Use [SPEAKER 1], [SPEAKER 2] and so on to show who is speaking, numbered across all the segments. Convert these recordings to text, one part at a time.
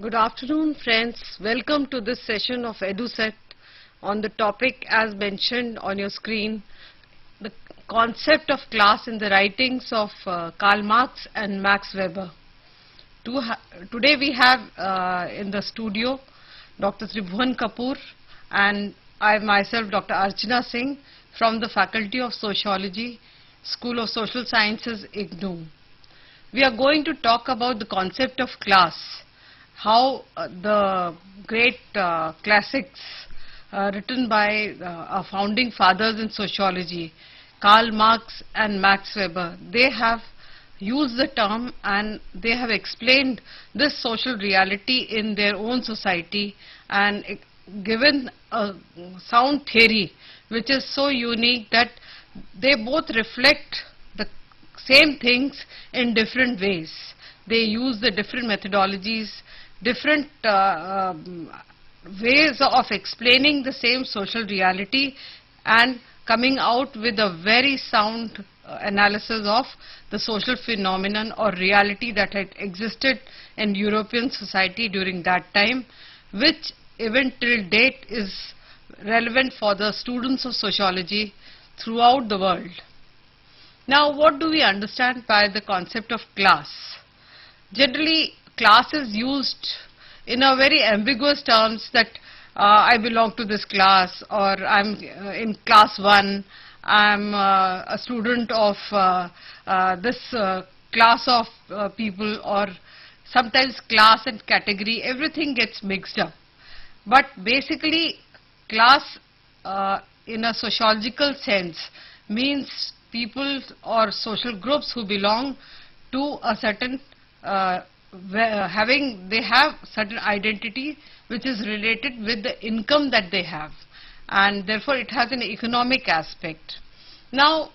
[SPEAKER 1] Good afternoon, friends. Welcome to this session of EduSet on the topic as mentioned on your screen, the concept of class in the writings of Karl Marx and Max Weber. Today we have in the studio Dr. Tribhuvan Kapoor and I myself, Dr. Archana Singh from the Faculty of Sociology, School of Social Sciences, IGNOU. We are going to talk about the concept of class, how the great classics written by our founding fathers in sociology, Karl Marx and Max Weber, they have used the term and they have explained this social reality in their own society and given a sound theory which is so unique that they both reflect the same things in different ways. They use the different methodologies, different ways of explaining the same social reality and coming out with a very sound analysis of the social phenomenon or reality that had existed in European society during that time, which even till date is relevant for the students of sociology throughout the world. Now, what do we understand by the concept of class? Generally, class is used in a very ambiguous terms that I belong to this class, or I'm in class 1, I'm a student of this class of people, or sometimes class and category, everything gets mixed up. But basically, class in a sociological sense means people or social groups who belong to a certain they have certain identity which is related with the income that they have, and therefore it has an economic aspect. Now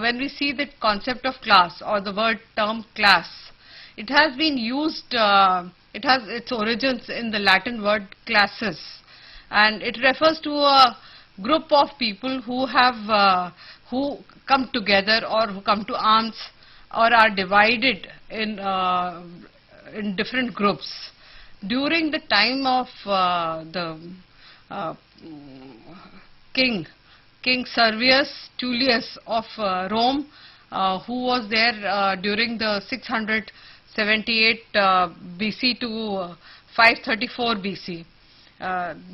[SPEAKER 1] when we see the concept of class or the word term class, it has been used, it has its origins in the Latin word classis, and it refers to a group of people who have who come together or who come to arms or are divided in different groups. During the time of the King Servius Tullius of Rome, who was there during the 678 BC to 534 BC.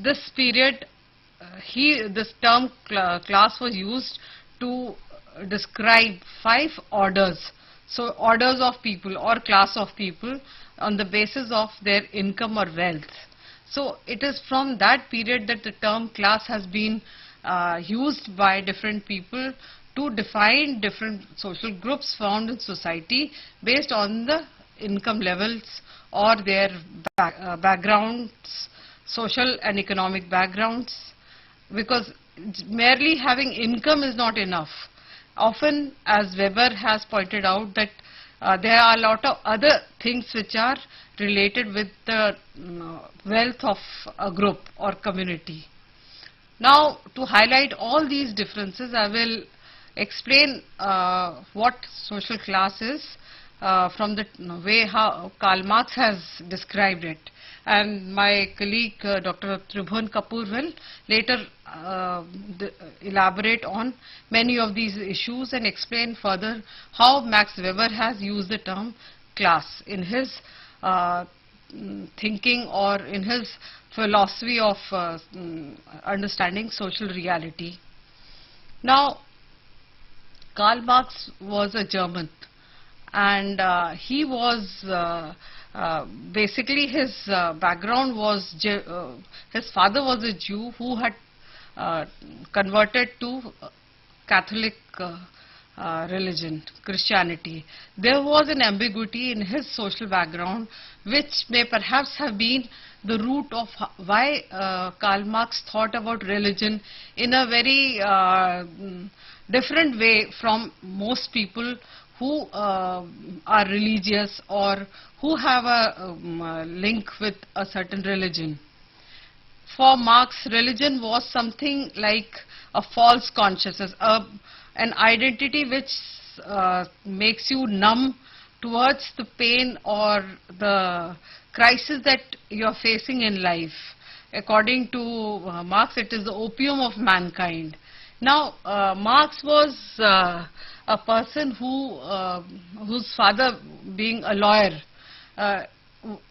[SPEAKER 1] This period, this term class was used to describe 5 orders. So orders of people or class of people on the basis of their income or wealth. So it is from that period that the term class has been used by different people to define different social groups found in society based on the income levels or their backgrounds, social and economic backgrounds, because merely having income is not enough. Often, as Weber has pointed out, that there are a lot of other things which are related with the wealth of a group or community. Now, to highlight all these differences, I will explain what social class is from the way how Karl Marx has described it. And my colleague Dr. Tribhuvan Kapoor will later elaborate on many of these issues and explain further how Max Weber has used the term class in his thinking or in his philosophy of understanding social reality. Now, Karl Marx was a German, and he was basically his background was his father was a Jew who had converted to Catholic religion, Christianity. There was an ambiguity in his social background which may perhaps have been the root of why Karl Marx thought about religion in a very different way from most people who are religious or who have a link with a certain religion. For Marx, religion was something like a false consciousness, an identity which makes you numb towards the pain or the crisis that you are facing in life. According to Marx, it is the opium of mankind. Now, Marx was a person whose father, being a lawyer,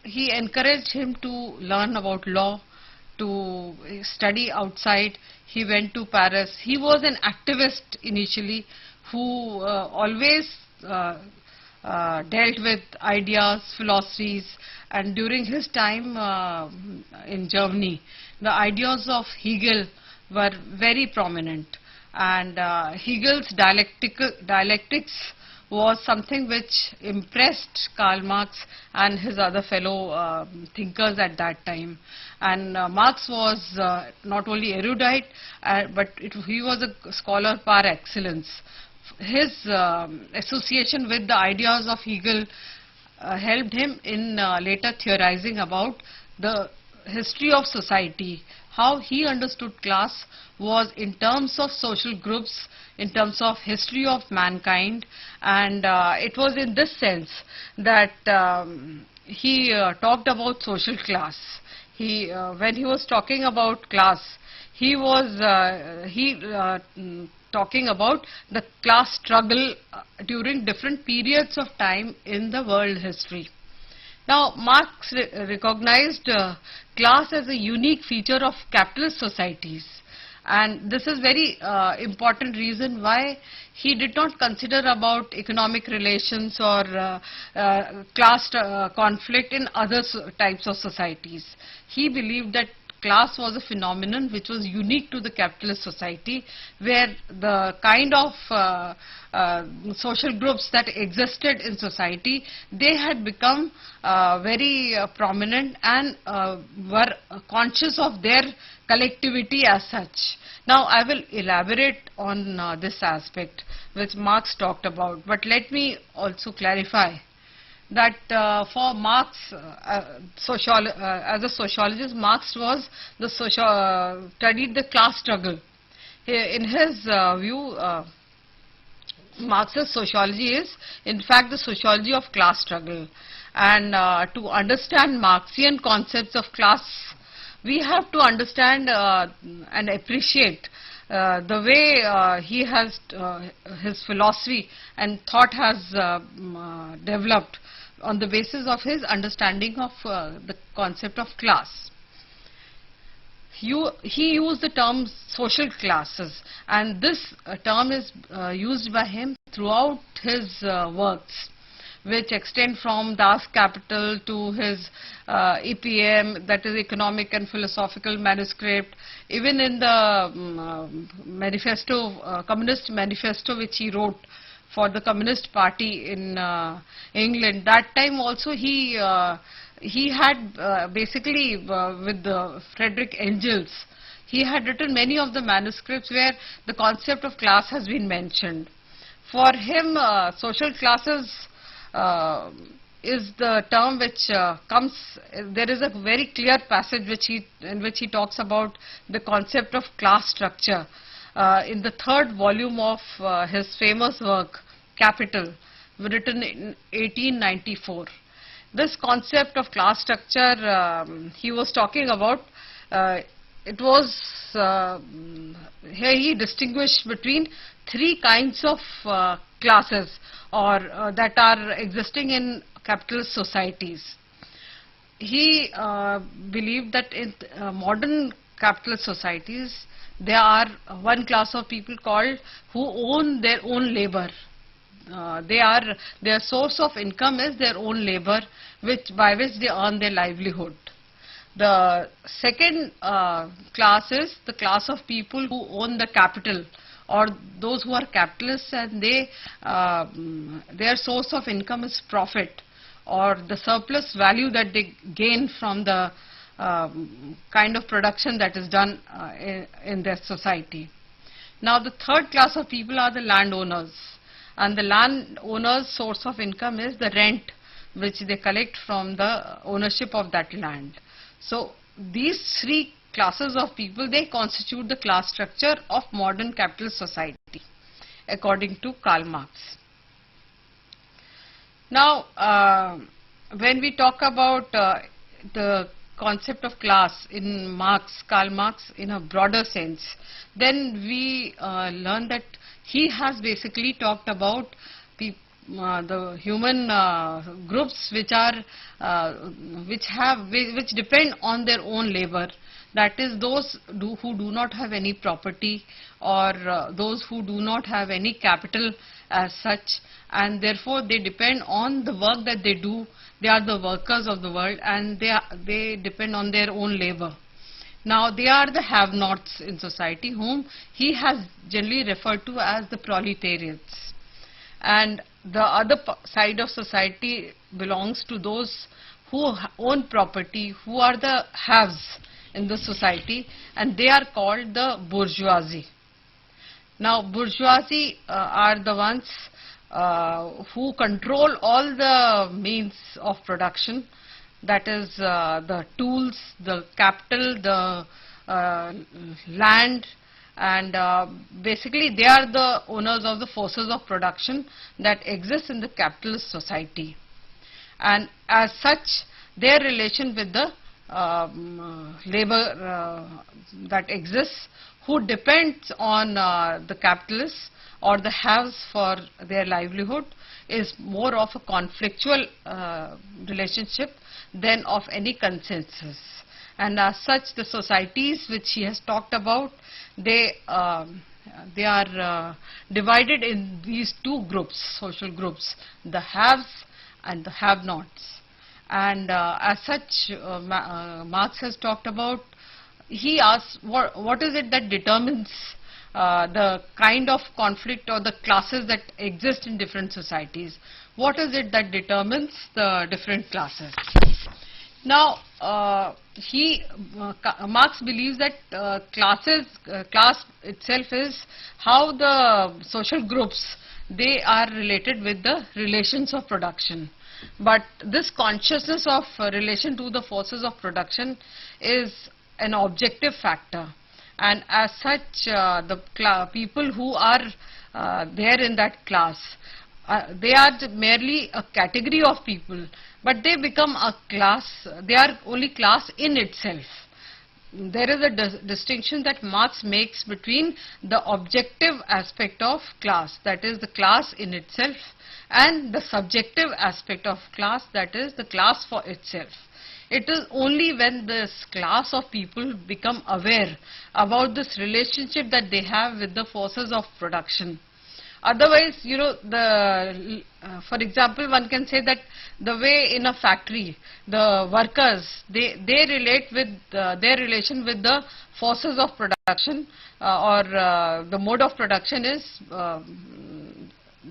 [SPEAKER 1] he encouraged him to learn about law, to study outside. He went to Paris. He was an activist initially who always dealt with ideas, philosophies, and during his time in Germany, the ideas of Hegel were very prominent, and Hegel's dialectics was something which impressed Karl Marx and his other fellow thinkers at that time. And Marx was not only erudite, but he was a scholar par excellence. His association with the ideas of Hegel helped him in later theorizing about the history of society. How he understood class was in terms of social groups, in terms of history of mankind, and it was in this sense that he talked about social class. When he was talking about class, he was talking about the class struggle during different periods of time in the world history. Now, Marx recognized class as a unique feature of capitalist societies, and this is very important reason why he did not consider about economic relations or class conflict in other types of societies. He believed that class was a phenomenon which was unique to the capitalist society, where the kind of social groups that existed in society, they had become very prominent and were conscious of their collectivity as such. Now I will elaborate on this aspect which Marx talked about, but let me also clarify that for Marx, as a sociologist, Marx was studied the class struggle. In his view, Marx's sociology is in fact the sociology of class struggle, and to understand Marxian concepts of class, we have to understand and appreciate the way he has his philosophy and thought has developed on the basis of his understanding of the concept of class. He used the term social classes, and this term is used by him throughout his works, which extend from Das Kapital to his EPM, that is Economic and Philosophical Manuscript, even in the manifesto, Communist Manifesto, which he wrote for the Communist Party in England. That time also he had basically with Frederick Engels, he had written many of the manuscripts where the concept of class has been mentioned. For him, social classes is the term which comes, there is a very clear passage in which he talks about the concept of class structure in the third volume of his famous work, Capital, written in 1894. This concept of class structure he was talking about, it was, here he distinguished between three kinds of classes or that are existing in capitalist societies. He believed that in modern capitalist societies, there are one class of people called who own their own labor. Their source of income is their own labor, by which they earn their livelihood. The second class is the class of people who own the capital or those who are capitalists and they their source of income is profit or the surplus value that they gain from the kind of production that is done in their society. Now the third class of people are the landowners, and the landowners' source of income is the rent which they collect from the ownership of that land. So these three classes of people, they constitute the class structure of modern capitalist society according to Karl Marx. Now when we talk about the concept of class in Karl Marx in a broader sense, then we learn that he has basically talked about the human groups which depend on their own labor. That is those who do not have any property, or those who do not have any capital as such, and therefore they depend on the work that they do. They are the workers of the world, and they depend on their own labor. Now they are the have-nots in society, whom he has generally referred to as the proletariats. And the other side of society belongs to those who own property, who are the haves in the society, and they are called the bourgeoisie. Now bourgeoisie are the ones who control all the means of production, that is the tools, the capital, the land, and basically they are the owners of the forces of production that exist in the capitalist society. And as such, their relation with the labor that exists, who depends on the capitalists or the haves for their livelihood, is more of a conflictual relationship than of any consensus. And as such, the societies which he has talked about, they are divided in these two groups, social groups, the haves and the have-nots. And as such, Marx has talked about, he asks what is it that determines the kind of conflict or the classes that exist in different societies. What is it that determines the different classes? Now, Marx believes that class itself is how the social groups, they are related with the relations of production. But this consciousness of relation to the forces of production is an objective factor, and as such the people who are there in that class, they are merely a category of people, but they become a class. They are only class in itself. There is a distinction that Marx makes between the objective aspect of class, that is the class in itself, and the subjective aspect of class, that is the class for itself. It is only when this class of people become aware about this relationship that they have with the forces of production. Otherwise, you know, for example, one can say that the way in a factory, the workers, they relate with their relation with the forces of production, or the mode of production is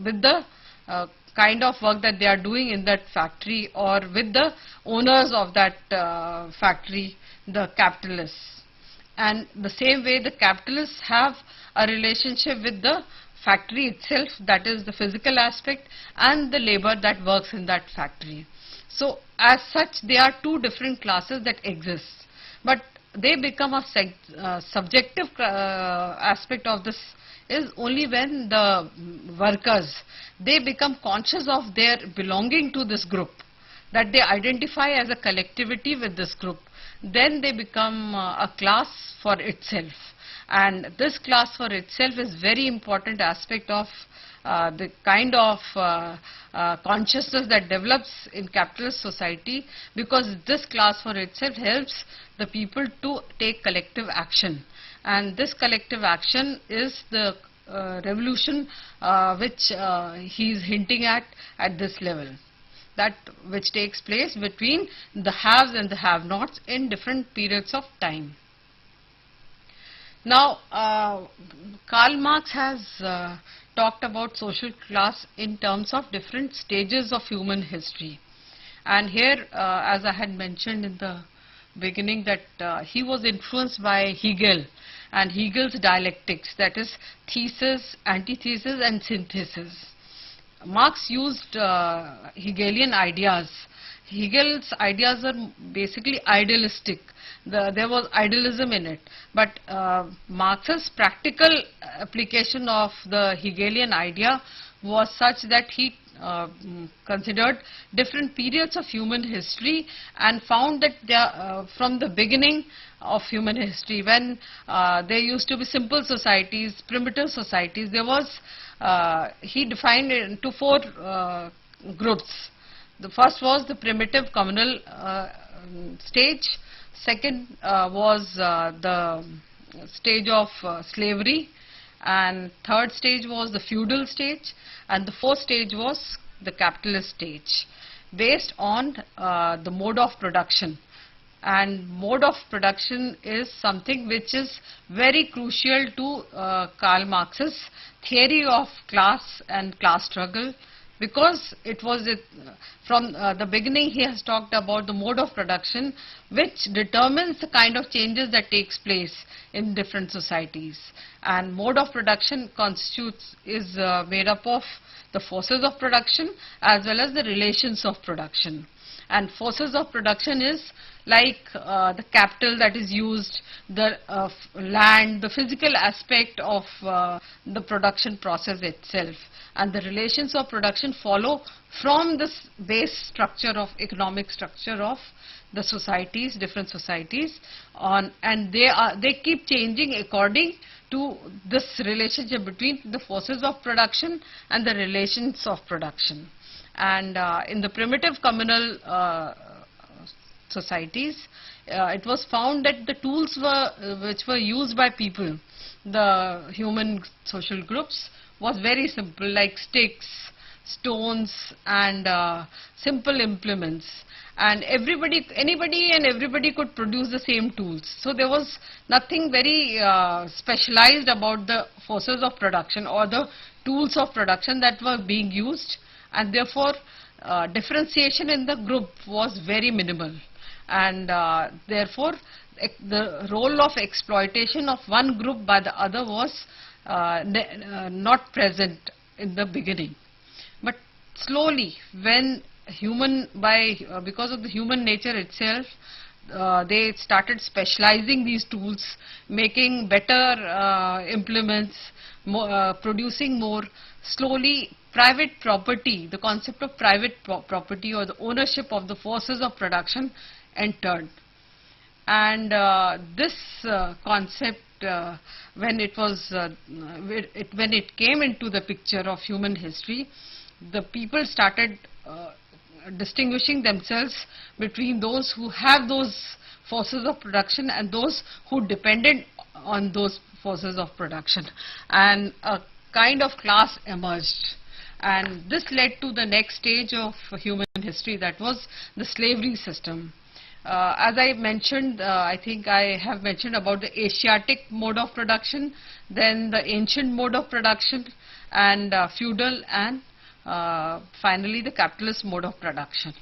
[SPEAKER 1] with the kind of work that they are doing in that factory, or with the owners of that factory, the capitalists. And the same way the capitalists have a relationship with the factory itself, that is the physical aspect, and the labor that works in that factory. So as such, there are two different classes that exist, but they become a subjective aspect of this is only when the workers, they become conscious of their belonging to this group, that they identify as a collectivity with this group. Then they become a class for itself. And this class for itself is very important aspect of the kind of consciousness that develops in capitalist society, because this class for itself helps the people to take collective action. And this collective action is the revolution which he is hinting at this level, that which takes place between the haves and the have-nots in different periods of time. Now, Karl Marx has talked about social class in terms of different stages of human history. And here, as I had mentioned in the beginning, that he was influenced by Hegel and Hegel's dialectics, that is thesis, antithesis and synthesis. Marx used Hegelian ideas. Hegel's ideas are basically idealistic. There was idealism in it. But Marx's practical application of the Hegelian idea was such that he considered different periods of human history and found that from the beginning of human history, when there used to be simple societies, primitive societies, there was, he defined it into four groups. The first was the primitive communal stage. Second was the stage of slavery, and third stage was the feudal stage, and the fourth stage was the capitalist stage, based on the mode of production. And mode of production is something which is very crucial to Karl Marx's theory of class and class struggle, because it was from the beginning he has talked about the mode of production, which determines the kind of changes that takes place in different societies. And mode of production is made up of the forces of production as well as the relations of production. And forces of production is like the capital that is used, the land, the physical aspect of the production process itself. And the relations of production follow from this base structure of economic structure of the societies, different societies, and they keep changing according to this relationship between the forces of production and the relations of production. And in the primitive communal societies, it was found that the tools which were used by people, the human social groups, was very simple, like sticks, stones and simple implements. And anybody and everybody could produce the same tools. So there was nothing very specialized about the forces of production or the tools of production that were being used, and therefore differentiation in the group was very minimal. And therefore the role of exploitation of one group by the other was not present in the beginning. But slowly, when because of the human nature itself, they started specializing these tools, making better implements, producing more. Slowly, private property, the concept of private property or the ownership of the forces of production entered. And this concept, when it came into the picture of human history, the people started distinguishing themselves between those who have those forces of production and those who depended on those forces of production, and a kind of class emerged. And this led to the next stage of human history, that was the slavery system. As I mentioned, I think I have mentioned about the Asiatic mode of production, then the ancient mode of production, and feudal, and finally the capitalist mode of production.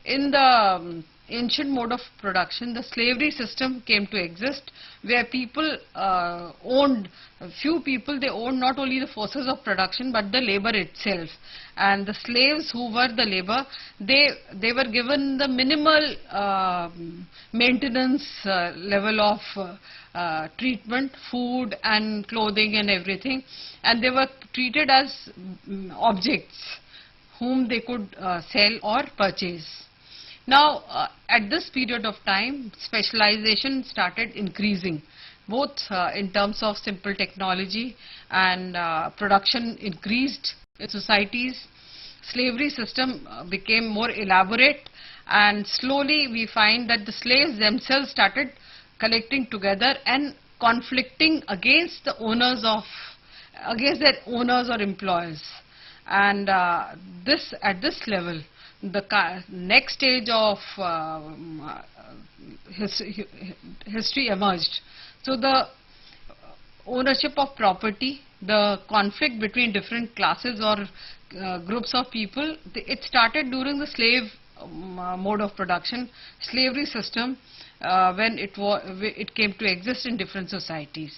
[SPEAKER 1] In the ancient mode of production, the slavery system came to exist, where people few people, they owned not only the forces of production but the labor itself. And the slaves who were the labor, they were given the minimal maintenance level of treatment, food and clothing and everything, and they were treated as objects whom they could sell or purchase. Now, at this period of time, specialization started increasing, both in terms of simple technology, and production increased in societies. Slavery system became more elaborate, and slowly we find that the slaves themselves started collecting together and conflicting against the owners against their owners or employers. And at this level, the next stage of history emerged. So the ownership of property, the conflict between different classes or groups of people. It started during the slave mode of production, slavery system, when it came to exist in different societies,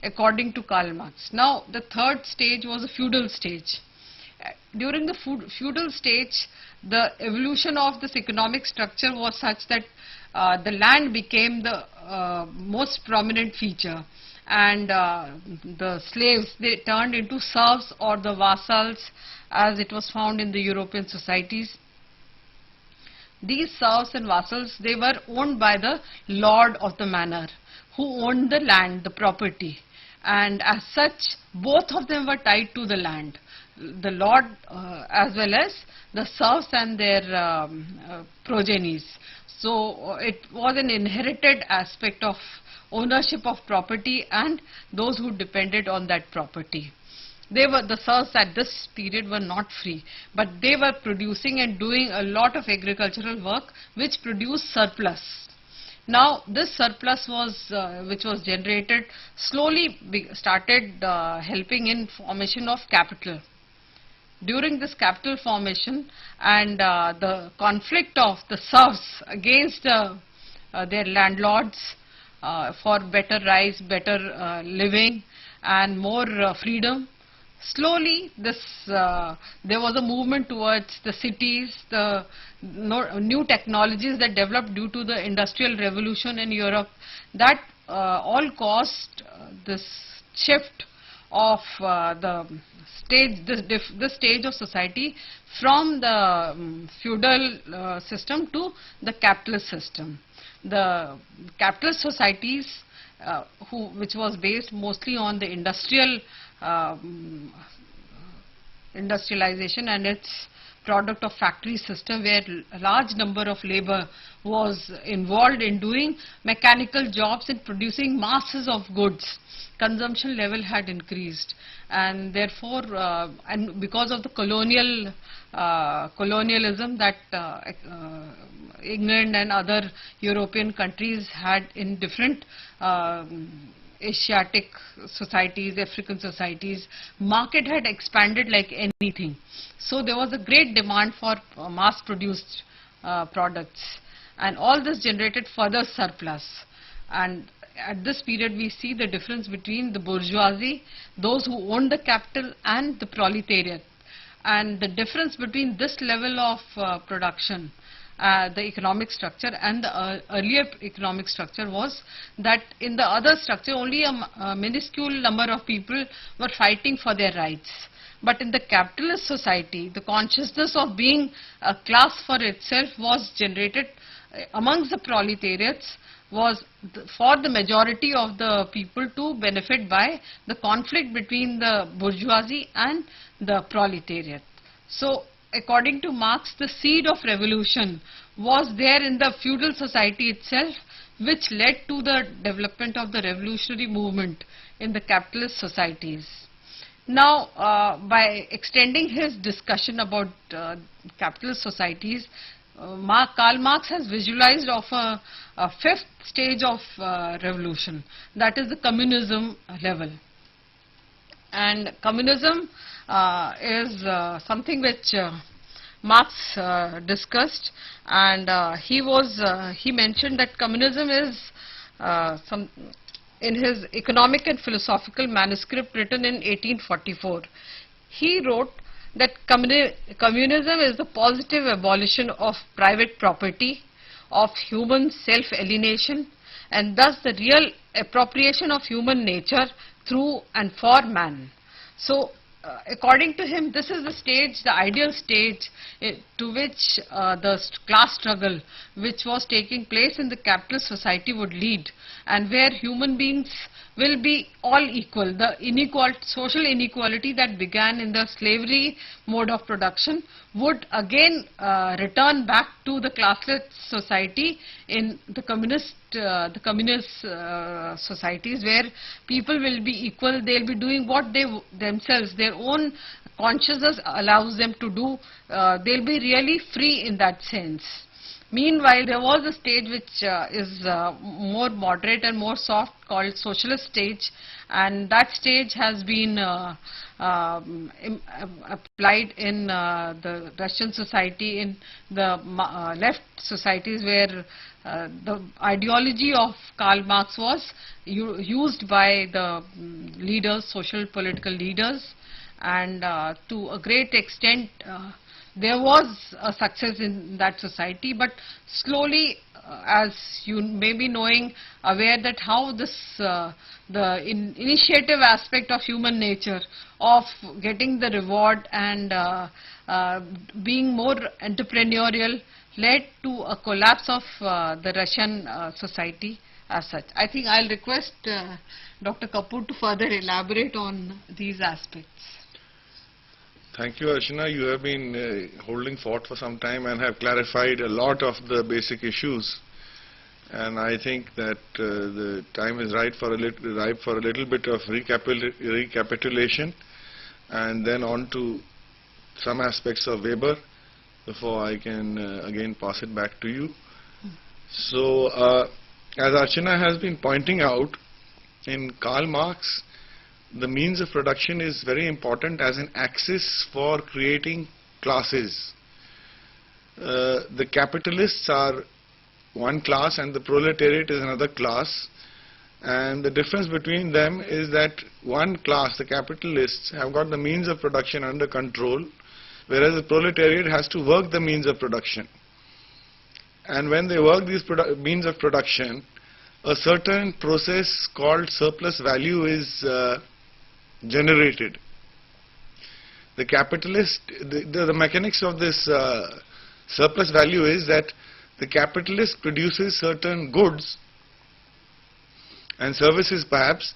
[SPEAKER 1] according to Karl Marx. Now, the third stage was a feudal stage. During the feudal stage, the evolution of this economic structure was such that the land became the most prominent feature, and the slaves, they turned into serfs or the vassals, as it was found in the European societies. These serfs and vassals, they were owned by the lord of the manor, who owned the land, the property, and as such both of them were tied to the land, the lord as well as the serfs and their progenies. So it was an inherited aspect of ownership of property and those who depended on that property. The serfs at this period were not free, but they were producing and doing a lot of agricultural work which produced surplus. Now this surplus which was generated slowly started helping in formation of capital. During this capital formation and the conflict of the serfs against their landlords for better rights, better living and more freedom, slowly there was a movement towards the cities, the new technologies that developed due to the industrial revolution in Europe, that all caused this shift of this stage of society from the feudal system to the capitalist system. The capitalist societies, which was based mostly on the industrialization and its product of factory system, where a large number of labor was involved in doing mechanical jobs and producing masses of goods. Consumption level had increased, and therefore and because of the colonialism that England and other European countries had in different Asiatic societies, African societies, market had expanded like anything. So there was a great demand for mass produced products, and all this generated further surplus. And at this period we see the difference between the bourgeoisie, those who owned the capital, and the proletariat. And the difference between this level of production, the economic structure, and the earlier economic structure was that in the other structure only a minuscule number of people were fighting for their rights. But in the capitalist society, the consciousness of being a class for itself was generated amongst the proletariats, was for the majority of the people to benefit by the conflict between the bourgeoisie and the proletariat. So according to Marx, the seed of revolution was there in the feudal society itself, which led to the development of the revolutionary movement in the capitalist societies. Now, by extending his discussion about capitalist societies, Karl Marx has visualized of a fifth stage of revolution, that is the communism level. And communism is something which Marx discussed, and he mentioned that communism is in his economic and philosophical manuscript written in 1844. He wrote that communism is the positive abolition of private property, of human self-alienation, and thus the real appropriation of human nature through and for man. So according to him, this is the stage, the ideal stage to which the class struggle which was taking place in the capitalist society would lead, and where human beings will be all equal. The social inequality that began in the slavery mode of production would again return back to the classless society in the communist societies, where people will be equal. They'll be doing what they themselves, their own consciousness allows them to do. They'll be really free in that sense. Meanwhile, there was a stage which is more moderate and more soft, called socialist stage, and that stage has been applied in the Russian society, in the left societies, where the ideology of Karl Marx was used by the leaders, social political leaders, and to a great extent there was a success in that society, but slowly, as you may be aware that how this the initiative aspect of human nature, of getting the reward and being more entrepreneurial, led to a collapse of the Russian society as such. I think I'll request Dr. Kapoor to further elaborate on these aspects.
[SPEAKER 2] Thank you, Archana. You have been holding fort for some time and have clarified a lot of the basic issues. And I think that the time is ripe for a little bit of recapitulation, and then on to some aspects of Weber before I can again pass it back to you. So, as Archana has been pointing out, in Karl Marx, the means of production is very important as an axis for creating classes. The capitalists are one class and the proletariat is another class, and the difference between them is that one class, the capitalists, have got the means of production under control, whereas the proletariat has to work the means of production. And when they work these means of production, a certain process called surplus value is generated. The capitalist, the mechanics of this surplus value is that the capitalist produces certain goods and services perhaps,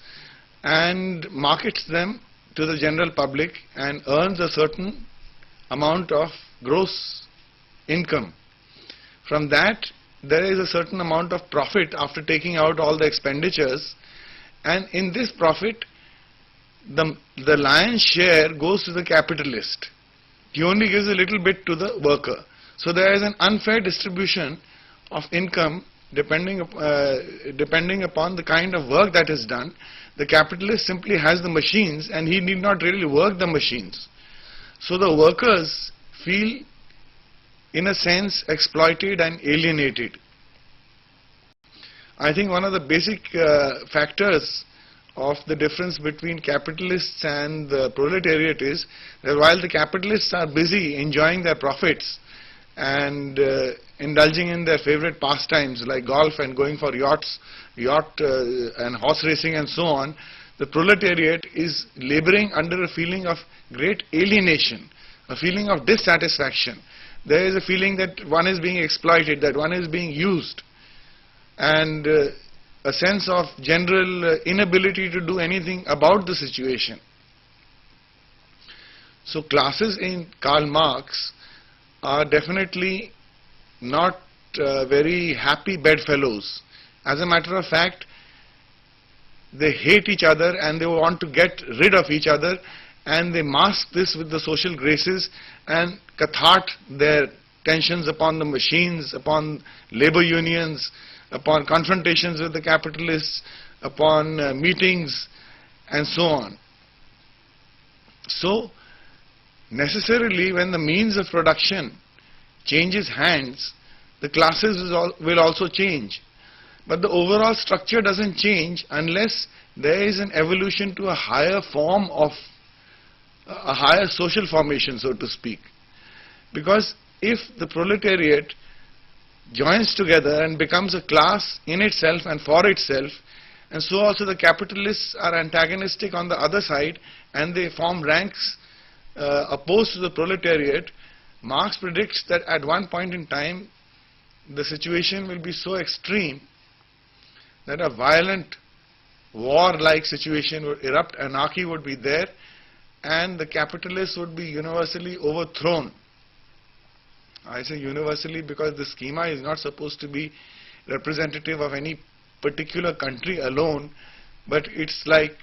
[SPEAKER 2] and markets them to the general public and earns a certain amount of gross income. From that, there is a certain amount of profit after taking out all the expenditures, and in this profit the lion's share goes to the capitalist. He only gives a little bit to the worker. So there is an unfair distribution of income depending upon the kind of work that is done. The capitalist simply has the machines and he need not really work the machines. So the workers feel, in a sense, exploited and alienated. I think one of the basic factors of the difference between capitalists and the proletariat is that while the capitalists are busy enjoying their profits and indulging in their favorite pastimes like golf and going for yacht and horse racing and so on, the proletariat is laboring under a feeling of great alienation, a feeling of dissatisfaction. There is a feeling that one is being exploited, that one is being used, and a sense of general inability to do anything about the situation. So classes in Karl Marx are definitely not very happy bedfellows. As a matter of fact, they hate each other and they want to get rid of each other, and they mask this with the social graces and cathart their tensions upon the machines, upon labor unions, upon confrontations with the capitalists, upon meetings and so on. So necessarily when the means of production changes hands, the classes will also change. But the overall structure doesn't change unless there is an evolution to a higher form of a higher social formation, so to speak. Because if the proletariat joins together and becomes a class in itself and for itself, and so also the capitalists are antagonistic on the other side and they form ranks opposed to the proletariat, Marx predicts that at one point in time the situation will be so extreme that a violent war-like situation would erupt, anarchy would be there, and the capitalists would be universally overthrown. I say universally because the schema is not supposed to be representative of any particular country alone, but it's like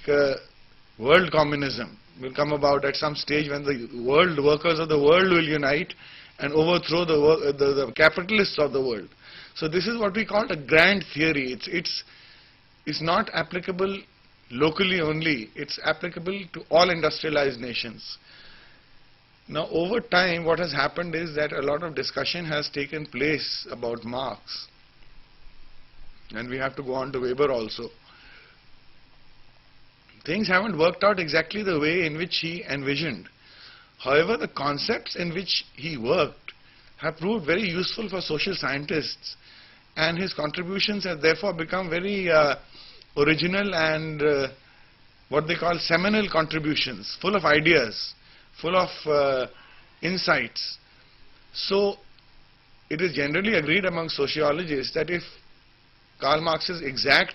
[SPEAKER 2] world communism will come about at some stage when the world workers of the world will unite and overthrow the capitalists of the world. So this is what we call a grand theory. It's not applicable locally only. It's applicable to all industrialized nations. Now over time what has happened is that a lot of discussion has taken place about Marx, and we have to go on to Weber also. Things haven't worked out exactly the way in which he envisioned. However, the concepts in which he worked have proved very useful for social scientists, and his contributions have therefore become very original and what they call seminal contributions, full of ideas, full of insights. So it is generally agreed among sociologists that if Karl Marx's exact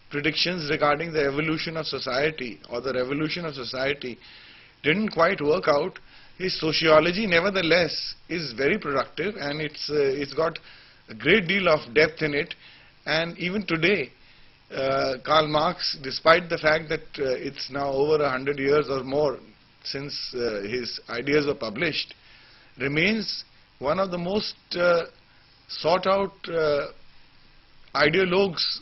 [SPEAKER 2] predictions regarding the evolution of society or the revolution of society didn't quite work out, his sociology nevertheless is very productive, and it's got a great deal of depth in it. And even today, Karl Marx, despite the fact that it's now over 100 years or more since his ideas were published, remains one of the most sought out ideologues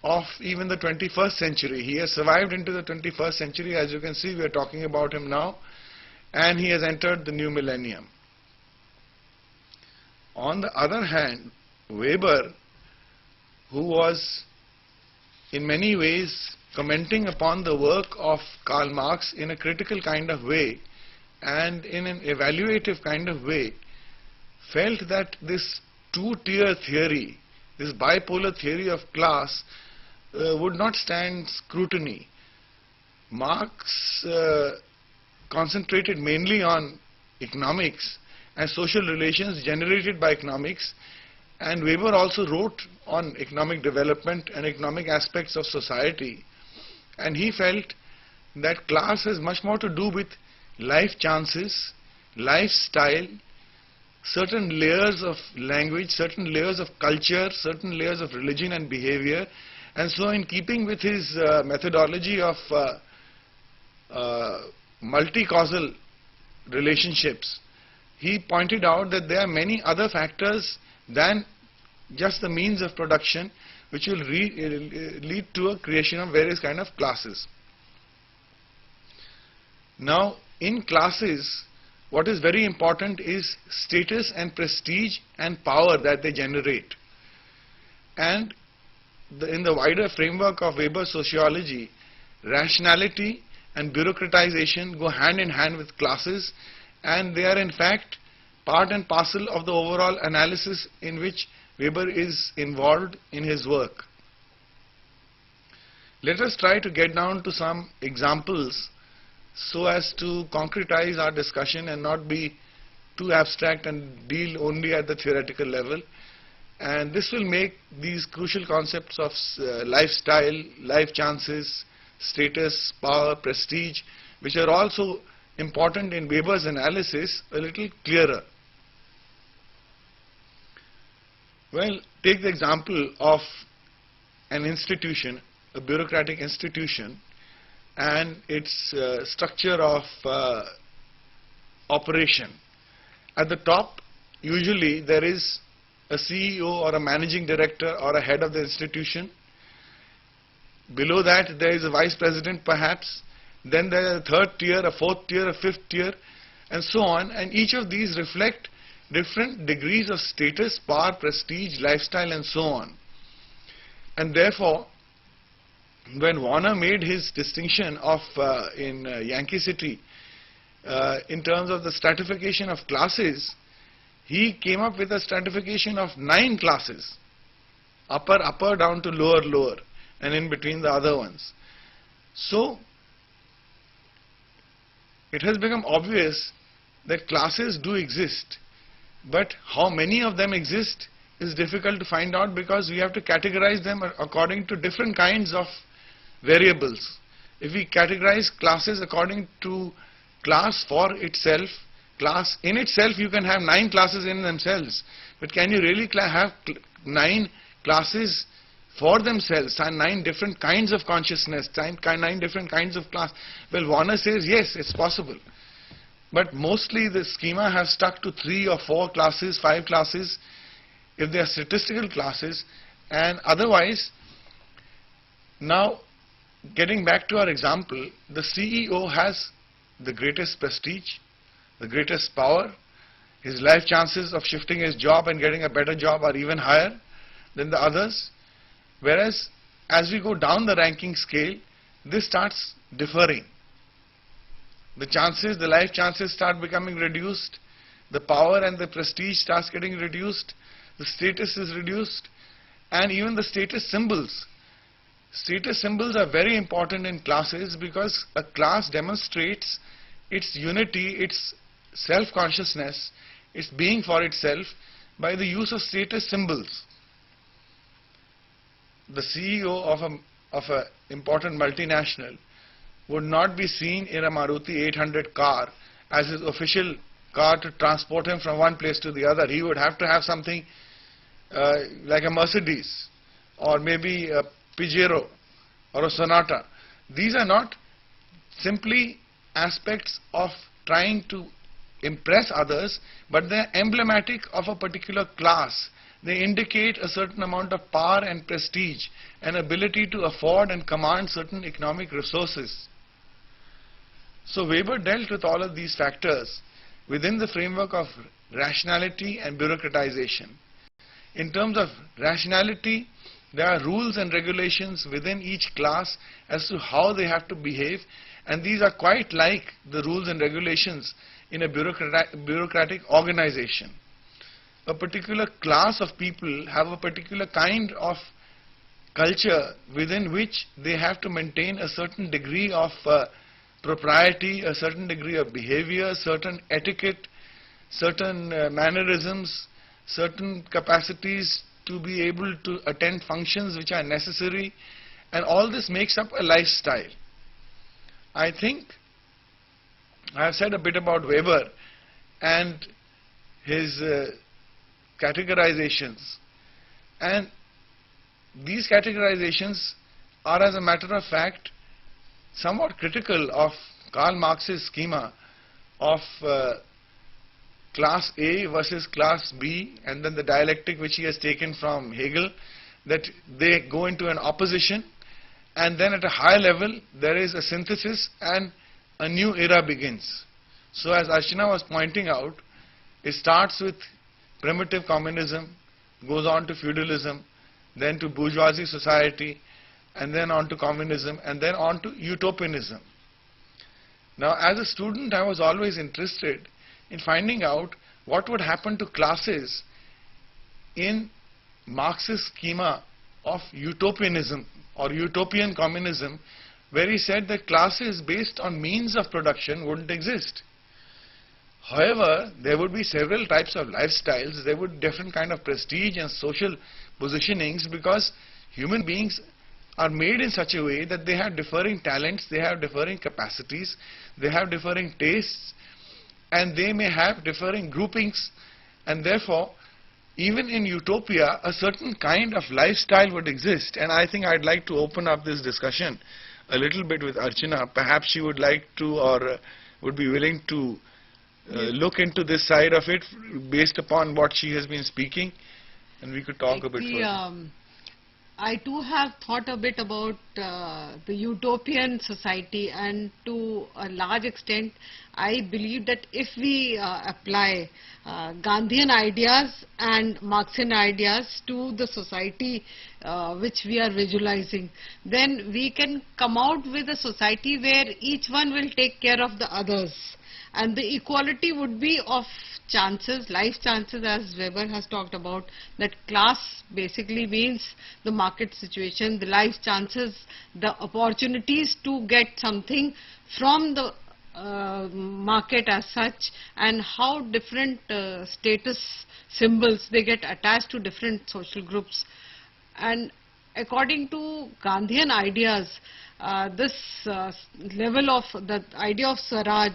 [SPEAKER 2] of even the 21st century. He has survived into the 21st century. As you can see, we are talking about him now, and he has entered the new millennium. On the other hand, Weber, who was in many ways commenting upon the work of Karl Marx in a critical kind of way and in an evaluative kind of way, felt that this two-tier theory, this bipolar theory of class, would not stand scrutiny. Marx concentrated mainly on economics and social relations generated by economics, and Weber also wrote on economic development and economic aspects of society, and he felt that class has much more to do with life chances, lifestyle, certain layers of language, certain layers of culture, certain layers of religion and behavior. And so in keeping with his methodology of multi-causal relationships, he pointed out that there are many other factors than just the means of production which will lead to a creation of various kind of classes. Now in classes, what is very important is status and prestige and power that they generate. And in the wider framework of Weber's sociology, rationality and bureaucratization go hand in hand with classes, and they are in fact part and parcel of the overall analysis in which Weber is involved in his work. Let us try to get down to some examples so as to concretize our discussion and not be too abstract and deal only at the theoretical level. And this will make these crucial concepts of lifestyle, life chances, status, power, prestige, which are also important in Weber's analysis, a little clearer. Well, take the example of an institution, a bureaucratic institution, and its structure of operation. At the top, usually there is a CEO or a managing director or a head of the institution. Below that there is a vice president perhaps. Then there is a third tier, a fourth tier, a fifth tier, and so on. And each of these reflect different degrees of status, power, prestige, lifestyle, and so on. And therefore, when Warner made his distinction of in Yankee City in terms of the stratification of classes, he came up with a stratification of 9 classes, upper, upper down to lower, lower, and in between the other ones. So it has become obvious that classes do exist, but how many of them exist is difficult to find out, because we have to categorize them according to different kinds of variables. If we categorize classes according to class for itself, class in itself, you can have 9 classes in themselves, but can you really have 9 classes for themselves, and 9 different kinds of consciousness, 9 different kinds of class? Well, Warner says yes, it's possible. But mostly the schema has stuck to 3 or 4 classes, 5 classes, if they are statistical classes, and otherwise. Now, getting back to our example, the CEO has the greatest prestige, the greatest power. His life chances of shifting his job and getting a better job are even higher than the others. Whereas, as we go down the ranking scale, this starts differing. The life chances start becoming reduced, the power and the prestige starts getting reduced, the status is reduced, and even the status symbols. Status symbols are very important in classes because a class demonstrates its unity, its self-consciousness, its being for itself by the use of status symbols. The CEO of an important multinational would not be seen in a Maruti 800 car as his official car to transport him from one place to the other. He would have to have something like a Mercedes or maybe a Pajero or a Sonata. These are not simply aspects of trying to impress others, but they are emblematic of a particular class. They indicate a certain amount of power and prestige, an ability to afford and command certain economic resources. So Weber dealt with all of these factors within the framework of rationality and bureaucratization. In terms of rationality, there are rules and regulations within each class as to how they have to behave, and these are quite like the rules and regulations in a bureaucratic organization. A particular class of people have a particular kind of culture within which they have to maintain a certain degree of propriety, a certain degree of behavior, certain etiquette, certain mannerisms, certain capacities to be able to attend functions which are necessary, and all this makes up a lifestyle. I think I have said a bit about Weber and his categorizations, and these categorizations are, as a matter of fact, somewhat critical of Karl Marx's schema of class A versus class B, and then the dialectic which he has taken from Hegel, that they go into an opposition, and then at a higher level there is a synthesis and a new era begins. So as Archana was pointing out, it starts with primitive communism, goes on to feudalism, then to bourgeoisie society, and then on to communism, and then on to utopianism. Now, as a student, I was always interested in finding out what would happen to classes in Marx's schema of utopianism or utopian communism, where he said that classes based on means of production wouldn't exist. However, there would be several types of lifestyles, there would be different kind of prestige and social positionings, because human beings are made in such a way that they have differing talents, they have differing capacities, they have differing tastes, and they may have differing groupings, and therefore even in utopia a certain kind of lifestyle would exist. And I think I'd like to open up this discussion a little bit with Archana. Perhaps she would like to, or would be willing to look into this side of it based upon what she has been speaking, and we could talk a bit further.
[SPEAKER 1] I too have thought a bit about the utopian society, and to a large extent I believe that if we apply Gandhian ideas and Marxian ideas to the society which we are visualizing, then we can come out with a society where each one will take care of the others, and the equality would be of chances, life chances, as Weber has talked about, that class basically means the market situation, the life chances, the opportunities to get something from the market as such, and how different status symbols they get attached to different social groups. And according to Gandhian ideas, this level of the idea of Swaraj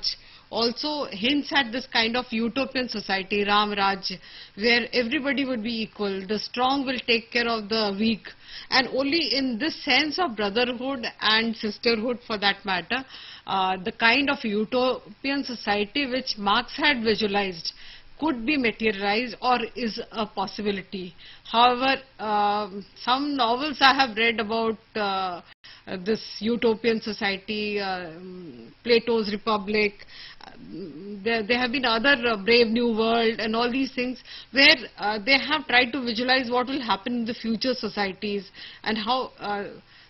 [SPEAKER 1] also hints at this kind of utopian society, Ram Raj, where everybody would be equal. The strong will take care of the weak. And only in this sense of brotherhood and sisterhood, for that matter, the kind of utopian society which Marx had visualized could be materialized or is a possibility. However, some novels I have read about this utopian society, Plato's Republic, there have been other Brave New World and all these things where they have tried to visualize what will happen in the future societies and how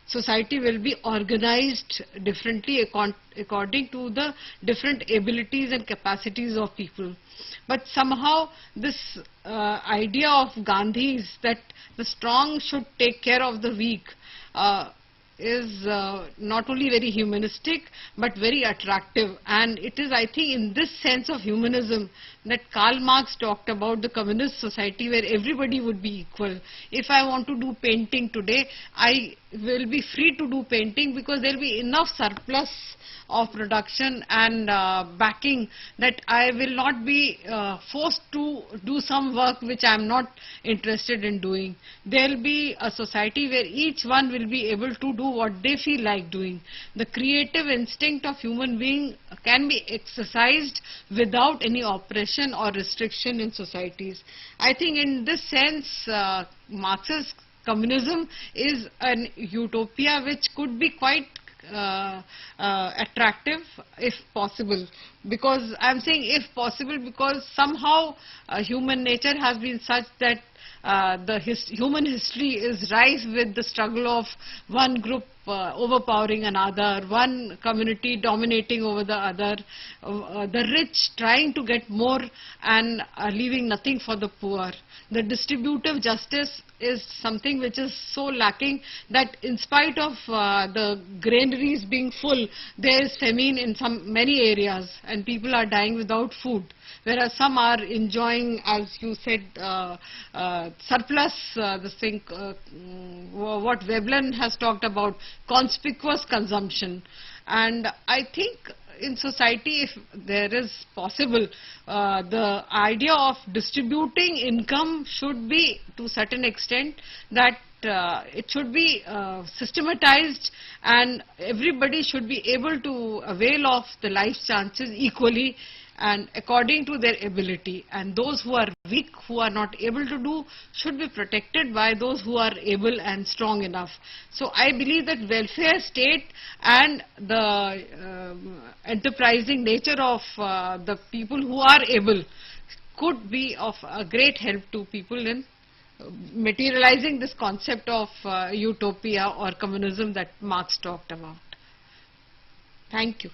[SPEAKER 1] society will be organized differently according to the different abilities and capacities of people. But somehow this idea of Gandhi's that the strong should take care of the weak is not only very humanistic but very attractive, and it is, I think, in this sense of humanism that Karl Marx talked about the communist society where everybody would be equal. If I want to do painting today, I will be free to do painting because there will be enough surplus of production and backing that I will not be forced to do some work which I am not interested in doing. There will be a society where each one will be able to do what they feel like doing. The creative instinct of human being can be exercised without any oppression or restriction in societies. I think in this sense, Marx's communism is an utopia which could be quite attractive if possible, because I am saying if possible because somehow human nature has been such that human history is rife with the struggle of one group overpowering another, one community dominating over the other, the rich trying to get more and leaving nothing for the poor. The distributive justice is something which is so lacking that in spite of the granaries being full, there is famine in many areas and people are dying without food. Whereas some are enjoying, as you said, surplus, what Veblen has talked about, conspicuous consumption. And I think in society, if there is possible, the idea of distributing income should be to a certain extent that it should be systematized and everybody should be able to avail of the life chances equally and according to their ability, and those who are weak, who are not able to do, should be protected by those who are able and strong enough. So I believe that welfare state and the enterprising nature of the people who are able could be of a great help to people in materializing this concept of utopia or communism that Marx talked about. Thank you.